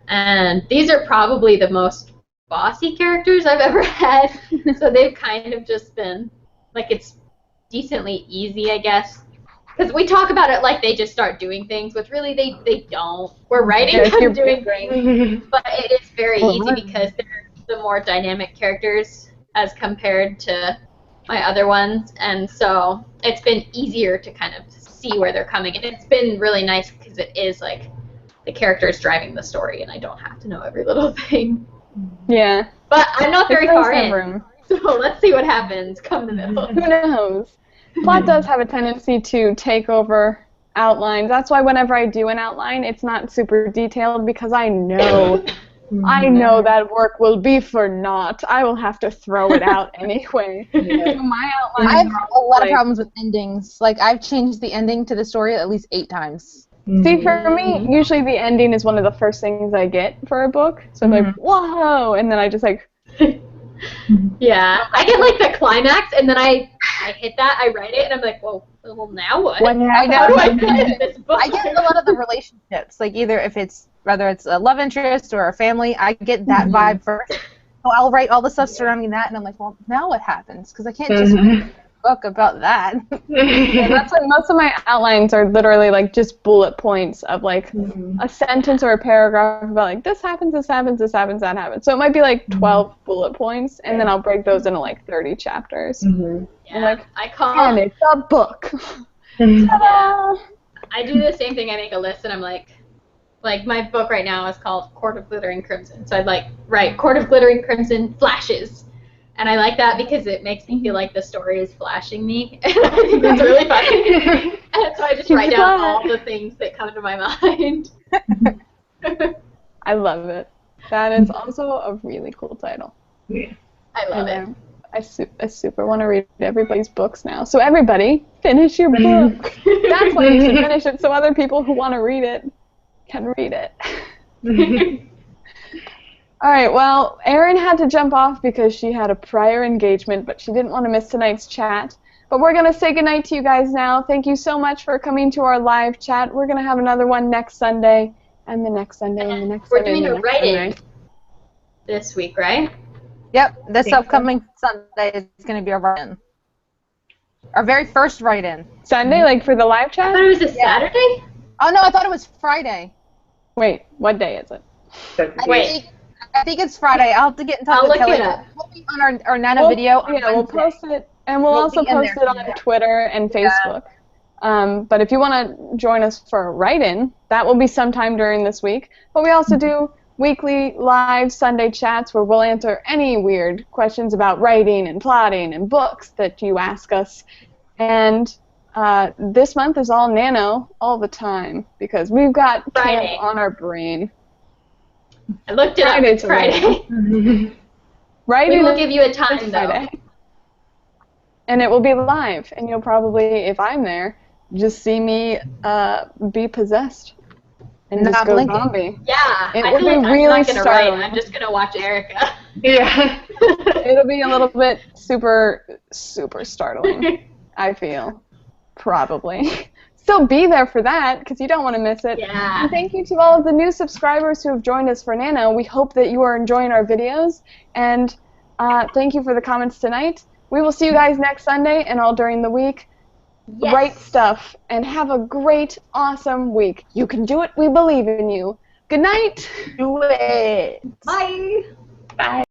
E: And these are probably the most bossy characters I've ever had. So they've kind of just been, like, it's decently easy, I guess. Because we talk about it like they just start doing things, which really they don't. We're writing them doing things, but it is very easy because they're the more dynamic characters as compared to my other ones, and so it's been easier to kind of see where they're coming, and it's been really nice because it is like the characters driving the story, and I don't have to know every little thing.
A: Yeah.
E: But I'm not very far in,
A: room.
E: so let's see what happens come the middle.
A: Who knows? Plot does have a tendency to take over outlines. That's why whenever I do an outline, it's not super detailed because I know that work will be for naught. I will have to throw it out anyway. So my outlines
D: I have a lot of problems with endings. Like, I've changed the ending to the story at least 8 times.
A: See, for me, usually the ending is one of the first things I get for a book. So I'm like, whoa! And then I just like...
E: Yeah, I get like the climax, and then I hit that, I write it, and I'm like, well now what? How do I finish this book?
D: I get a lot of the relationships, like whether it's a love interest or a family, I get that vibe first. So I'll write all the stuff surrounding that, and I'm like, well, now what happens? Because I can't just write a book about that.
A: Yeah, that's why most of my outlines are literally like just bullet points of like a sentence or a paragraph about like this happens, that happens. So it might be like 12 bullet points, and then I'll break those into like 30 chapters.
E: Yeah,
A: like,
E: and
A: it's a book.
E: Yeah. I do the same thing. I make a list, and I'm like my book right now is called Court of Glittering Crimson. So I'd like write Court of Glittering Crimson flashes. And I like that because it makes me feel like the story is flashing me. And I think that's really funny. And so I just write down all the things that come to my mind.
A: I love it. That is also a really cool title.
E: I love it.
A: I super want to read everybody's books now. So everybody, finish your book. That's why you should finish it, so other people who want to read it can read it. All right, well, Erin had to jump off because she had a prior engagement, but she didn't want to miss tonight's chat. But we're going to say goodnight to you guys now. Thank you so much for coming to our live chat. We're going to have another one next Sunday, and the next Sunday, and the next
E: We're
A: Sunday,
E: doing
A: and the
E: a
A: next
E: write-in
A: Sunday.
E: this week, right?
D: Yep, this upcoming Sunday is going to be our write-in. Our very first write-in.
A: Sunday, like for the live
E: I
A: chat?
E: thought it was a Saturday.
D: Oh, no, I thought it was Friday.
A: Wait, what day is it?
D: I think it's Friday. I'll have to get in touch
E: I'll
D: with
E: look
D: Kelly.
E: it up.
D: We'll be on our Nano video on
A: Yeah, we'll
D: Wednesday.
A: post it, and we'll also
D: be in
A: post
D: there.
A: it on Twitter and Facebook. But if you want to join us for a write-in, that will be sometime during this week. But we also do weekly live Sunday chats where we'll answer any weird questions about writing and plotting and books that you ask us. And this month is all Nano all the time because we've got
E: Friday.
A: camp on our brain.
E: I looked it up.
A: Friday's
E: It's Friday.
A: Writing
E: We will
A: is
E: give you a time, though.
A: Friday. And it will be live, and you'll probably, if I'm there, just see me be possessed and
D: Not
A: just go
D: blinking.
A: zombie.
E: Yeah,
A: It
E: I
A: will
E: feel
A: be
E: like
A: really
E: I'm not gonna write.
A: startling.
E: I'm just gonna watch Erica.
B: Yeah.
A: It'll be a little bit super startling, I feel. Probably. Still be there for that, because you don't want to miss it.
E: Yeah.
A: And thank you to all of the new subscribers who have joined us for Nano. We hope that you are enjoying our videos, and thank you for the comments tonight. We will see you guys next Sunday and all during the week.
E: Yes.
A: Write stuff, and have a great, awesome week. You can do it. We believe in you. Good night.
D: Do it.
E: Bye.
A: Bye.